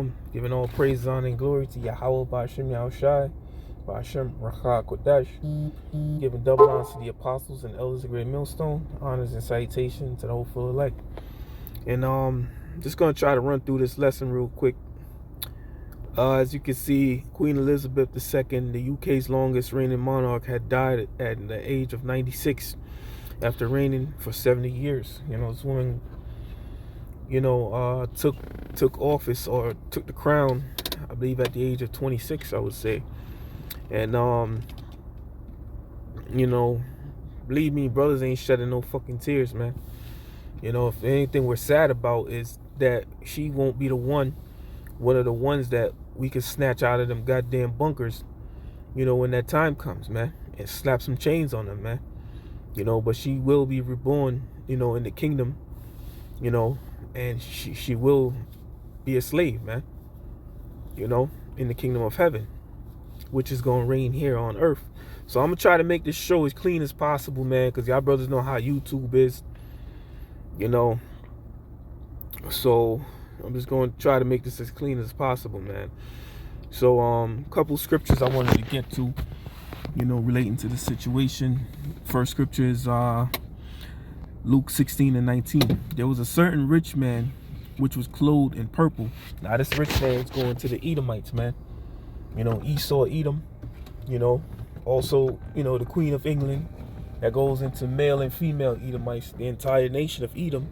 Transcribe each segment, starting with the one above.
Shalom. Giving all praise, honor, and glory to Yahweh Ba'ashem Yahushai, Ba'ashem Rachah Kodesh. Giving double honors to the apostles and elders of Great Millstone. Honors and salutation to the hopeful elect. And just going to try to run through this lesson real quick. As you can see, Queen Elizabeth II, the UK's longest reigning monarch, had died at the age of 96 after reigning for 70 years. This woman took office, or took the crown, I believe at the age of 26, I would say. And believe me, brothers ain't shedding no fucking tears, man. If anything we're sad about is that she won't be one of the ones that we could snatch out of them goddamn bunkers, when that time comes, man, and slap some chains on them, man. But she will be reborn, in the kingdom, and she will be a slave, man, in the kingdom of heaven, which is going to reign here on earth. So I'm going to try to make this show as clean as possible, man, because y'all brothers know how YouTube is, so I'm just going to try to make this as clean as possible, man. So a couple scriptures I wanted to get to, relating to the situation. First scripture is Luke 16:19. There was a certain rich man which was clothed in purple. Now this rich man is going to the Edomites, man. Esau, Edom. Also, the Queen of England. That goes into male and female Edomites, the entire nation of Edom.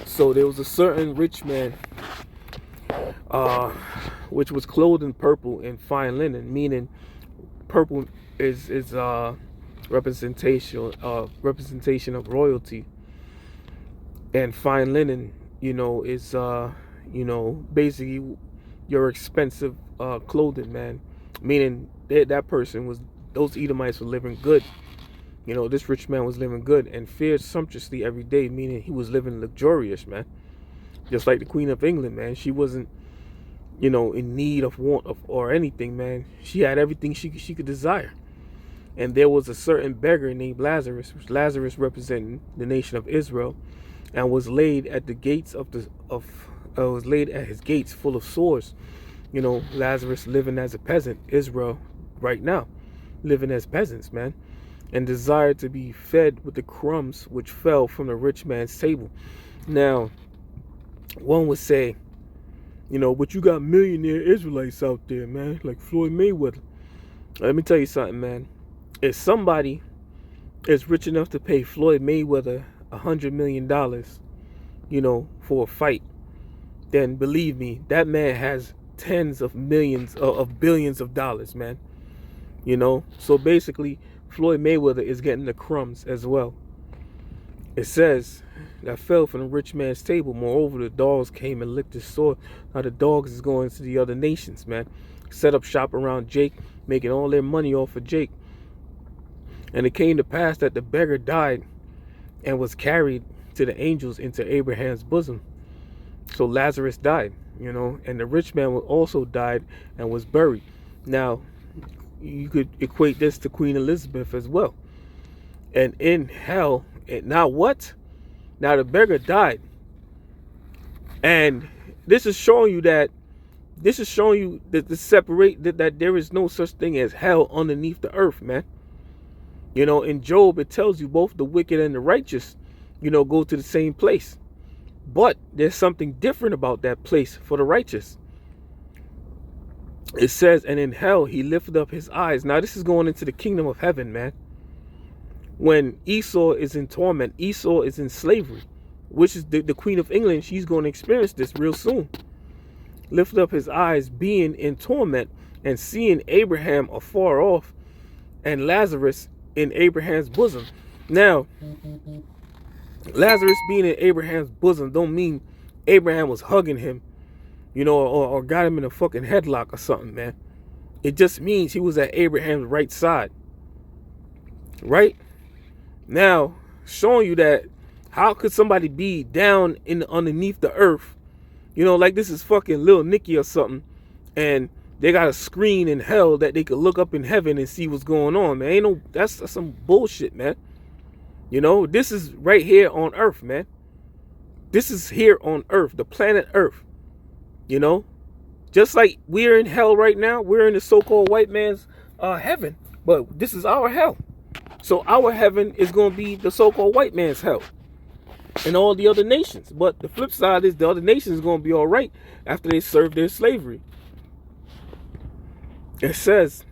So there was a certain rich man, which was clothed in purple and fine linen, meaning purple is representation of royalty, and fine linen, is basically your expensive clothing, man. Meaning those Edomites were living good. This rich man was living good and fared sumptuously every day, meaning he was living luxurious, man. Just like the Queen of England, man. She wasn't, in need of want or anything, man. She had everything she could desire. And there was a certain beggar named Lazarus, which Lazarus representing the nation of Israel, and was laid at the gates was laid at his gates full of sores. Lazarus living as a peasant, Israel right now living as peasants, man, and desired to be fed with the crumbs which fell from the rich man's table. Now, one would say, but you got millionaire Israelites out there, man, like Floyd Mayweather. Let me tell you something, man. If somebody is rich enough to pay Floyd Mayweather $100 million, for a fight, then believe me, that man has tens of millions of billions of dollars, man. So basically, Floyd Mayweather is getting the crumbs as well. It says that fell from the rich man's table. Moreover, the dogs came and licked his sword. Now the dogs is going to the other nations, man. Set up shop around Jake, making all their money off of Jake. And it came to pass that the beggar died and was carried to the angels into Abraham's bosom. So Lazarus died, and the rich man also died and was buried. Now, you could equate this to Queen Elizabeth as well. And in hell, now what? Now the beggar died. And this is showing you that that there is no such thing as hell underneath the earth, man. In Job, it tells you both the wicked and the righteous, go to the same place. But there's something different about that place for the righteous. It says, and in hell he lifted up his eyes. Now this is going into the kingdom of heaven, man. When Esau is in torment, Esau is in slavery, which is the Queen of England. She's going to experience this real soon. Lifted up his eyes, being in torment, and seeing Abraham afar off, and Lazarus in Abraham's bosom. Now, Lazarus being in Abraham's bosom don't mean Abraham was hugging him, or got him in a fucking headlock or something, man. It just means he was at Abraham's right side. Right? Now, showing you that how could somebody be down underneath the earth, like this is fucking Lil Nicky or something, and they got a screen in hell that they could look up in heaven and see what's going on, man. That's some bullshit, man. This is right here on earth, man. This is here on Earth, the planet Earth. You know, just like we're in hell right now, we're in the so-called white man's heaven, but this is our hell. So our heaven is going to be the so-called white man's hell and all the other nations. But the flip side is the other nations are going to be all right after they serve their slavery. It says,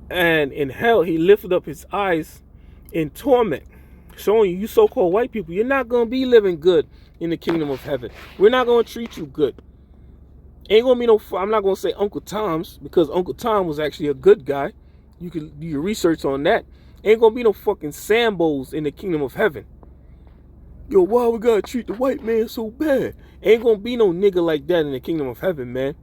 and in hell he lifted up his eyes in torment, showing you so-called white people, you're not going to be living good in the kingdom of heaven. We're not going to treat you good. Ain't going to be no, I'm not going to say Uncle Tom's, because Uncle Tom was actually a good guy. You can do your research on that. Ain't going to be no fucking Sambos in the kingdom of heaven. Yo, why we got to treat the white man so bad? Ain't going to be no nigga like that in the kingdom of heaven, man.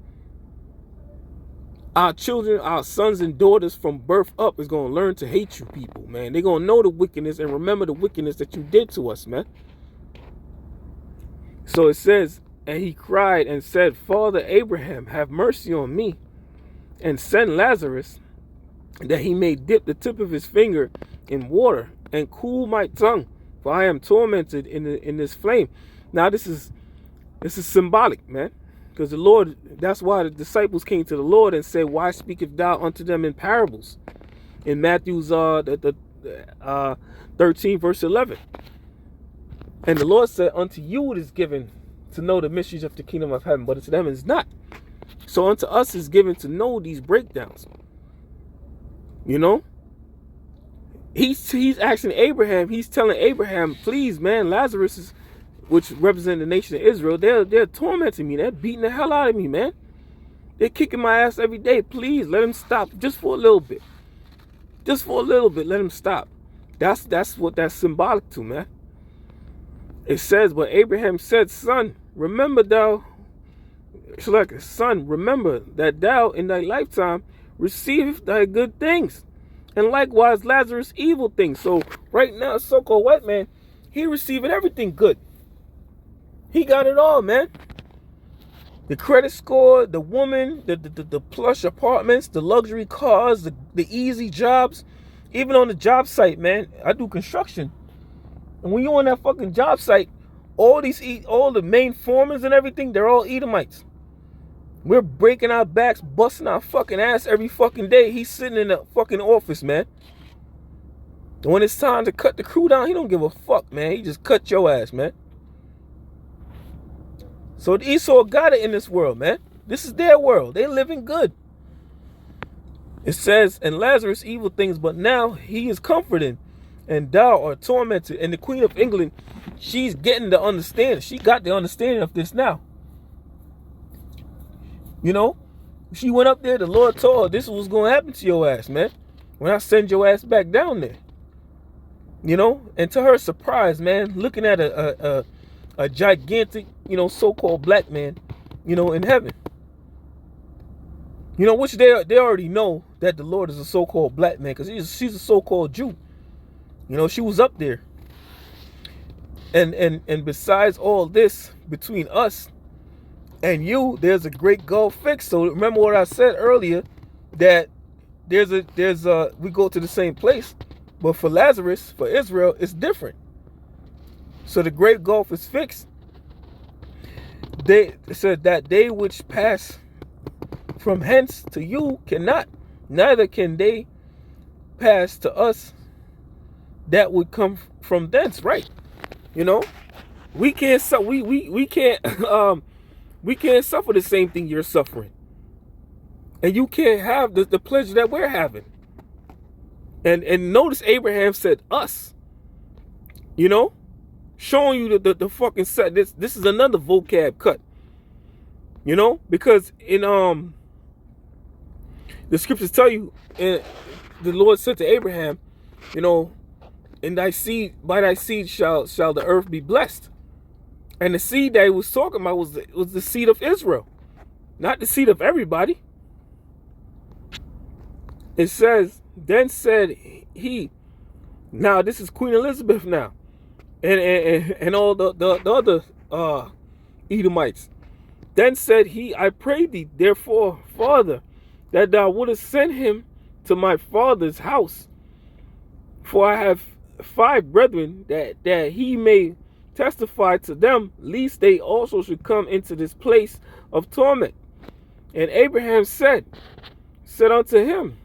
Our children, our sons and daughters from birth up is going to learn to hate you people, man. They're going to know the wickedness and remember the wickedness that you did to us, man. So it says, and he cried and said, Father Abraham, have mercy on me, and send Lazarus, that he may dip the tip of his finger in water and cool my tongue, for I am tormented in this flame. Now this is symbolic, man, because the Lord, that's why the disciples came to the Lord and said, why speaketh thou unto them in parables? In Matthew's 13 verse 11. And the Lord said, unto you it is given to know the mysteries of the kingdom of heaven, but to them it is not. So unto us is given to know these breakdowns. You know, he's asking Abraham, he's telling Abraham, please, man, Lazarus is, which represent the nation of Israel, they're tormenting me, they're beating the hell out of me, man. They're kicking my ass every day. Please let him stop just for a little bit. Just for a little bit, let him stop. That's what that's symbolic to, man. It says, but Abraham said, son, remember that thou in thy lifetime receiveth thy good things, and likewise Lazarus evil things. So right now, so-called white man, he receiving everything good. He got it all, man. The credit score, the woman, the plush apartments, the luxury cars, the easy jobs, even on the job site, man. I do construction. And when you're on that fucking job site, all the main foremen and everything, they're all Edomites. We're breaking our backs, busting our fucking ass every fucking day. He's sitting in the fucking office, man. And when it's time to cut the crew down, he don't give a fuck, man. He just cut your ass, man. So Esau got it in this world, man. This is their world. They're living good. It says, and Lazarus evil things, but now he is comforted, and thou art tormented. And the Queen of England, she's getting the understanding. She got the understanding of this now. You know, she went up there, the Lord told her, this is what's going to happen to your ass, man, when I send your ass back down there. You know, and to her surprise, man, looking at a gigantic, you know, so-called black man, you know, in heaven. You know, which they already know that the Lord is a so-called black man, because she's a so-called Jew. You know, she was up there. And besides all this, between us and you, there's a great gulf fixed. So remember what I said earlier, that we go to the same place, but for Lazarus, for Israel, it's different. So the great gulf is fixed. They said that they which pass from hence to you cannot, neither can they pass to us that would come from thence, right? You know, we can't we can't we can't suffer the same thing you're suffering, and you can't have the pleasure that we're having. And notice Abraham said us, you know, showing you the fucking set. This is another vocab cut, you know, because in the scriptures tell you, the Lord said to Abraham, you know, in thy seed, by thy seed shall the earth be blessed. And the seed that he was talking about was the seed of Israel, not the seed of everybody. It says, then said he, now this is Queen Elizabeth now, and all the other Edomites. Then said he, I pray thee, therefore, Father, that thou wouldest send him to my father's house, for I have 5 brethren, that he may testified to them, lest they also should come into this place of torment. And Abraham said unto him,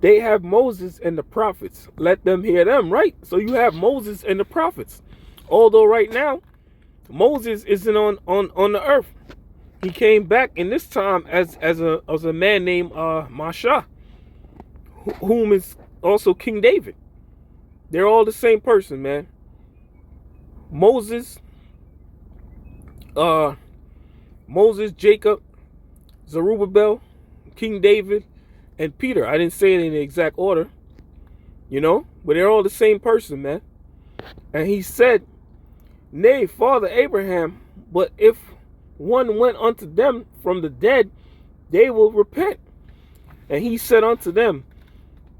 they have Moses and the prophets. Let them hear them, right? So you have Moses and the prophets. Although right now, Moses isn't on the earth. He came back in this time as a man named Masha, whom is also King David. They're all the same person, man. Moses, Jacob, Zerubbabel, King David, and Peter. I didn't say it in the exact order, but they're all the same person, man. And he said, nay, Father Abraham, but if one went unto them from the dead, they will repent. And he said unto them,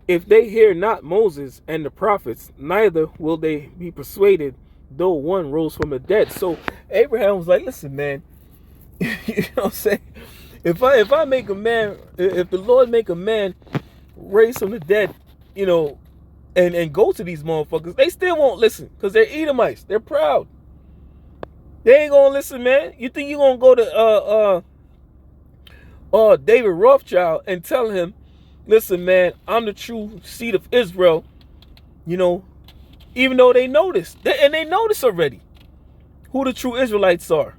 if they hear not Moses and the prophets, neither will they be persuaded, though one rose from the dead. So Abraham was like, listen, man, you know what I'm saying? If I make a man, if the Lord make a man raise from the dead, and go to these motherfuckers, they still won't listen because they're Edomites. They're proud. They ain't gonna listen, man. You think you gonna go to David Rothschild and tell him, listen, man, I'm the true seed of Israel, even though they notice, and they notice already who the true Israelites are.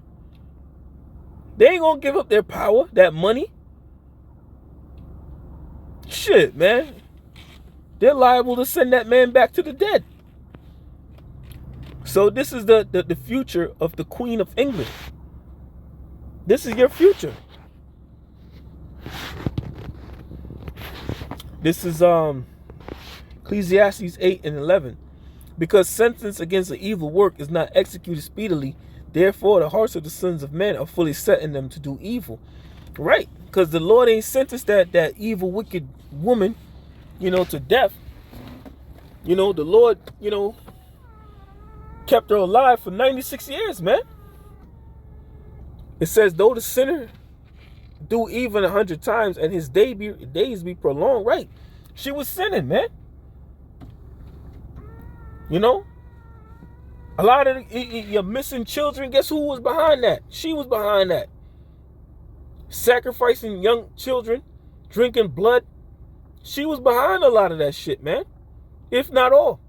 They ain't gonna give up their power, that money. Shit, man. They're liable to send that man back to the dead. So this is the future of the Queen of England. This is your future. This is Ecclesiastes 8:11. Because sentence against an evil work is not executed speedily, therefore the hearts of the sons of men are fully set in them to do evil. Right? Because the Lord ain't sentenced that evil, wicked woman, to death. The Lord, kept her alive for 96 years, man. It says, though the sinner do even 100 times and his days be prolonged, right? She was sinning, man. A lot of your missing children, guess who was behind that? She was behind that. Sacrificing young children, drinking blood. She was behind a lot of that shit, man. If not all.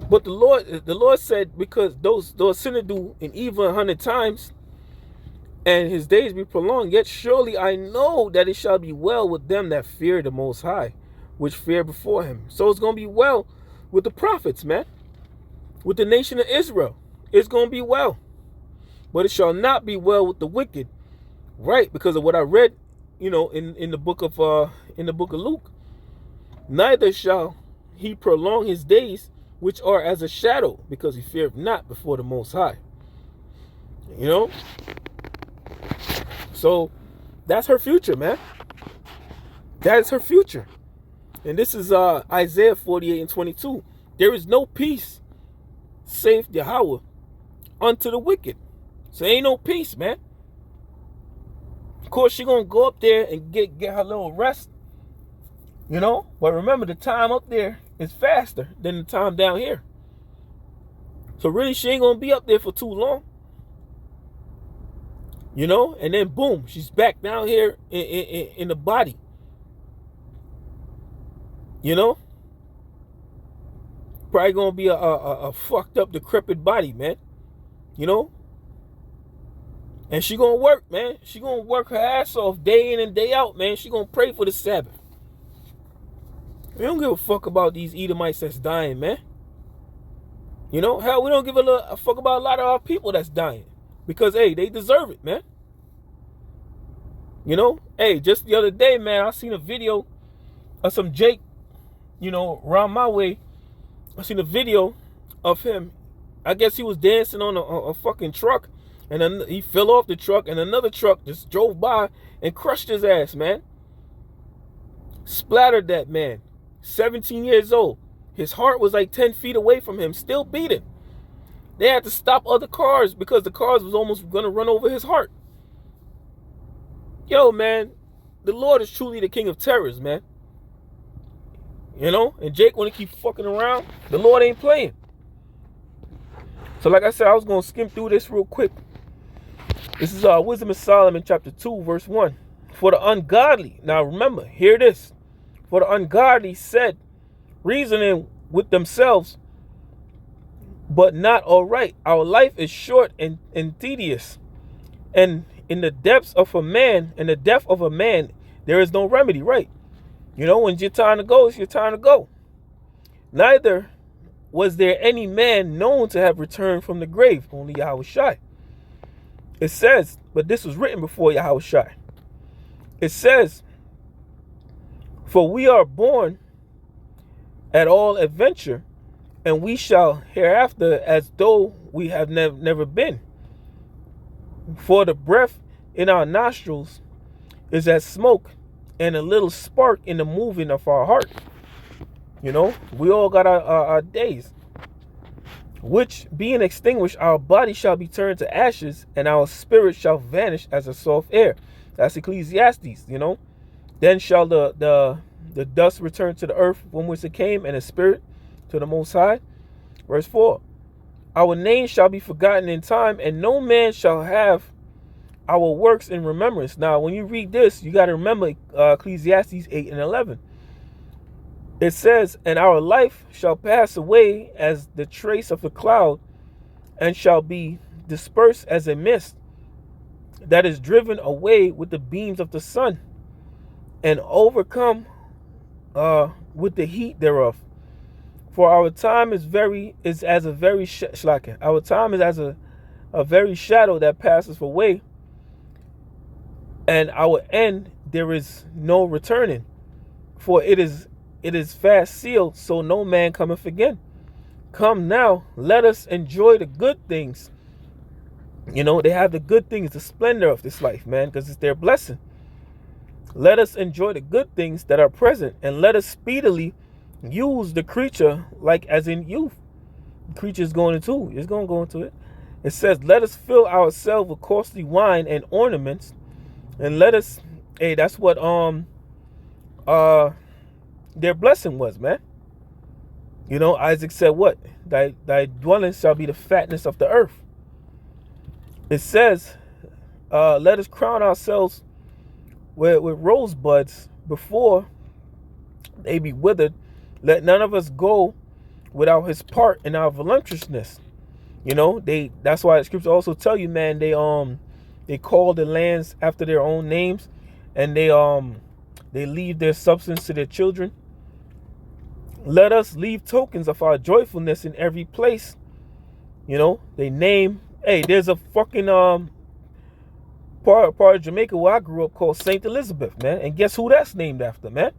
But the Lord said, because those sinners do an evil 100 times, and his days be prolonged, yet surely I know that it shall be well with them that fear the Most High, which fear before him. So it's going to be well with the prophets, man. With the nation of Israel. It's going to be well. But it shall not be well with the wicked. Right? Because of what I read, in the book of Luke. Neither shall he prolong his days, which are as a shadow, because he feareth not before the Most High. So that's her future, man. That is her future. And this is Isaiah 48:22. There is no peace, saith Yahweh, unto the wicked. So ain't no peace, man. Of course, she gonna go up there and get her little rest. But remember, the time up there is faster than the time down here. So really, she ain't gonna be up there for too long. And then boom, she's back down here in the body. Probably gonna be a fucked up, decrepit body, man. And she gonna work, man. She gonna work her ass off day in and day out, man. She gonna pray for the Sabbath. We don't give a fuck about these Edomites that's dying, man. Hell, we don't give a fuck about a lot of our people that's dying. Because, hey, they deserve it, man. Hey, just the other day, man, I seen a video of some Jake, around my way. I seen a video of him. I guess he was dancing on a fucking truck. And then he fell off the truck. And another truck just drove by and crushed his ass, man. Splattered that man. 17 years old. His heart was like 10 feet away from him, still beating. They had to stop other cars because the cars was almost going to run over his heart. Yo, man, the Lord is truly the king of terrors, man. And Jake want to keep fucking around. The Lord ain't playing. So like I said, I was going to skim through this real quick. This is Wisdom of Solomon chapter 2 verse 1. For the ungodly, now remember, hear this. For the ungodly said, reasoning with themselves, but not all right. Our life is short and tedious. And in the depths of a man, in the death of a man, there is no remedy, right? You know, when your time to go, it's your time to go. Neither was there any man known to have returned from the grave, only Yahushua. It says, but this was written before Yahushua. It says, for we are born at all adventure, and we shall hereafter as though we have never been. For the breath in our nostrils is as smoke, and a little spark in the moving of our heart. You know, we all got our days. Which being extinguished, our body shall be turned to ashes, and our spirit shall vanish as a soft air. That's Ecclesiastes, you know. Then shall the dust return to the earth from which it came, and the spirit to the Most High. Verse 4. Our name shall be forgotten in time, and no man shall have our works in remembrance. Now, when you read this, you got to remember Ecclesiastes 8 and 11. It says, and our life shall pass away as the trace of a cloud, and shall be dispersed as a mist that is driven away with the beams of the sun, and overcome with the heat thereof. For our time is as a very our time is as a very shadow that passes away, and our end there is no returning. For it is fast sealed, so no man cometh again. Come now, let us enjoy the good things. You know, they have the good things, the splendor of this life, man, because it's their blessing. Let us enjoy the good things that are present, and let us speedily use the creature like as in youth. The creature is going into it. It's going to go into it. It says, let us fill ourselves with costly wine and ornaments, and let us, hey, that's what their blessing was, man. You know, Isaac said what? Thy dwelling shall be the fatness of the earth. It says, let us crown ourselves with rosebuds before they be withered. Let none of us go without his part in our voluptuousness. You know, that's why the scripture also tell you, man, they call the lands after their own names, and they leave their substance to their children. Let us leave tokens of our joyfulness in every place. You know, they name, hey, there's a fucking part of Jamaica where I grew up called St. Elizabeth, man. And guess who that's named after, man?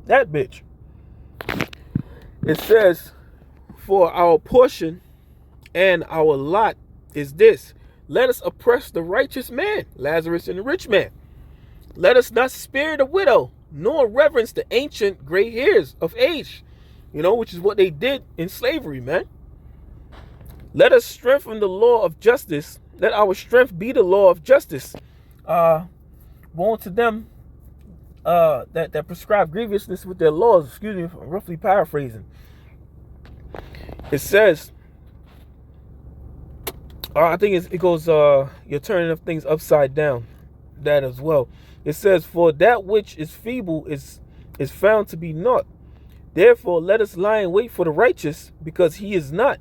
That bitch. It says, for our portion and our lot is this. Let us oppress the righteous man, Lazarus and the rich man. Let us not spare the widow, nor reverence the ancient gray hairs of age. You know, which is what they did in slavery, man. Let us strengthen the law of justice. Let our strength be the law of justice. Woe to them that prescribe grievousness with their laws. Excuse me, I'm roughly paraphrasing. It says, I think it goes, you're turning of things upside down. That as well. It says, for that which is feeble is found to be naught. Therefore, let us lie in wait for the righteous, because he is not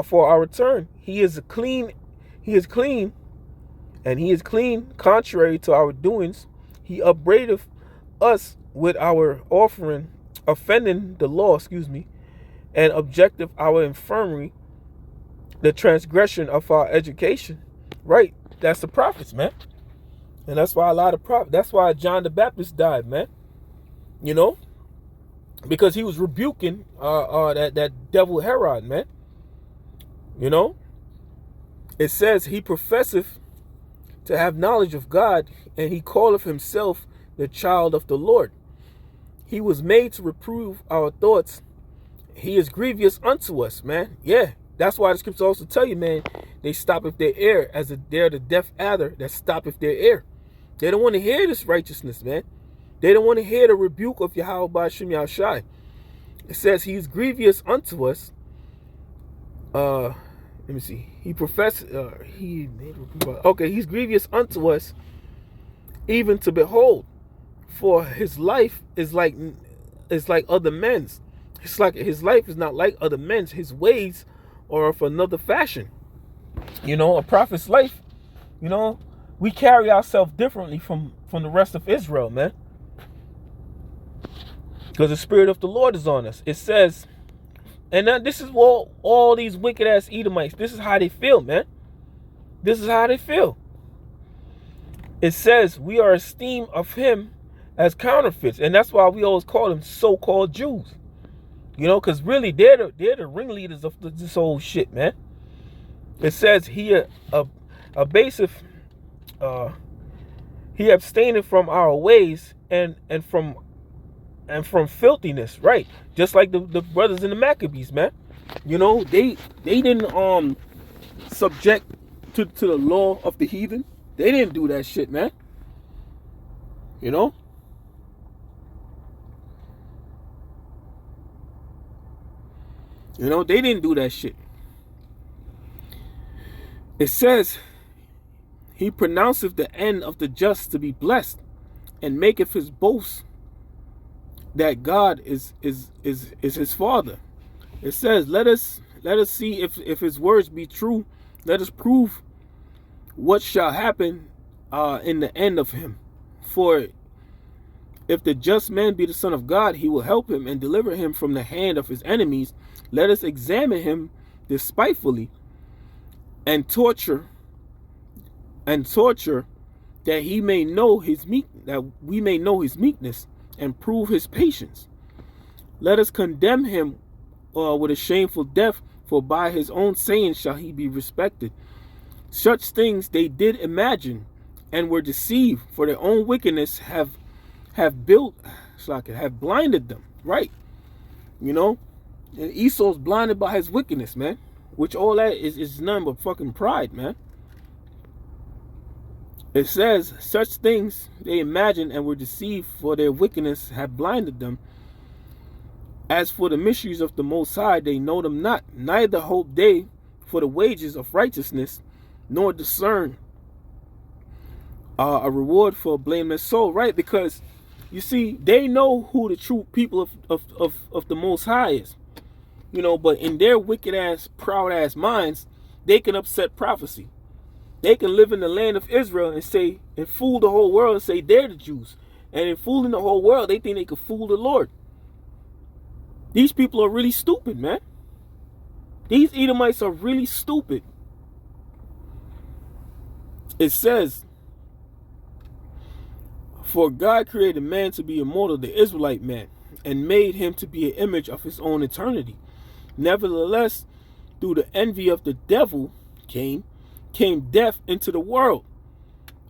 for our return. He is clean, and he is clean, contrary to our doings. He upbraideth us with our offering, offending the law, and objective our infirmary, the transgression of our education. Right, that's the prophets, man. And that's why that's why John the Baptist died, man. You know, because he was rebuking that devil Herod, man. You know, it says he professeth to have knowledge of God, and he calleth himself the child of the Lord. He was made to reprove our thoughts. He is grievous unto us, man. Yeah, that's why the scriptures also tell you, man, they stop if their ear, they're the deaf adder that stop if their ear. They don't want to hear this righteousness, man. They don't want to hear the rebuke of Yahweh Ba'ashem Yahushai. It says he is grievous unto us, let me see. He professed. Okay. He's grievous unto us, even to behold. For his life is like other men's. It's like his life is not like other men's. His ways are of another fashion. A prophet's life. We carry ourselves differently from the rest of Israel, man. Because the Spirit of the Lord is on us. It says, and this is what all these wicked ass Edomites, this is how they feel, man. This is how they feel. It says, we are esteemed of him as counterfeits. And that's why we always call them so-called Jews. Because really they're the ringleaders of this whole shit, man. It says he abaseth, he abstained from our ways and from filthiness, right? Just like the brothers in the Maccabees, man. They didn't subject to the law of the heathen. They didn't do that shit, man. They didn't do that shit. It says, he pronounceth the end of the just to be blessed, and maketh his boast that God is his father. It says, let us see if his words be true. Let us prove what shall happen in the end of him. For if the just man be the son of God, he will help him and deliver him from the hand of his enemies. Let us examine him despitefully and torture that he may know his that we may know his meekness and prove his patience. Let us condemn him with a shameful death, for by his own saying shall he be respected. Such things they did imagine and were deceived, for their own wickedness have blinded them, right? And Esau's blinded by his wickedness, man. Which all that is nothing but fucking pride, man. It says, such things they imagined and were deceived, for their wickedness have blinded them. As for the mysteries of the Most High, they know them not, neither hope they for the wages of righteousness, nor discern a reward for a blameless soul, right? Because, you see, they know who the true people of the Most High is. But in their wicked ass, proud ass minds, they can upset prophecy. They can live in the land of Israel and fool the whole world and say they're the Jews. And in fooling the whole world, they think they could fool the Lord. These people are really stupid, man. These Edomites are really stupid. It says, for God created man to be immortal, the Israelite man, and made him to be an image of his own eternity. Nevertheless, through the envy of the devil came death into the world.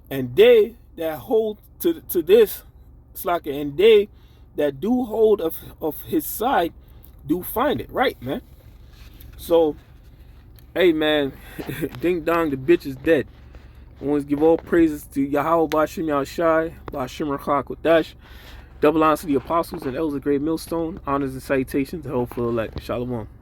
And they that hold to this, and they that do hold of his side do find it, right, man? So, hey, man, ding dong, the bitch is dead. I want to give all praises to Yahweh Bashim Yahushai, Bashim Rachak Kodash. Double honors to the apostles and elders of Great Millstone. Honors and salutations to hopeful elect. Shalom.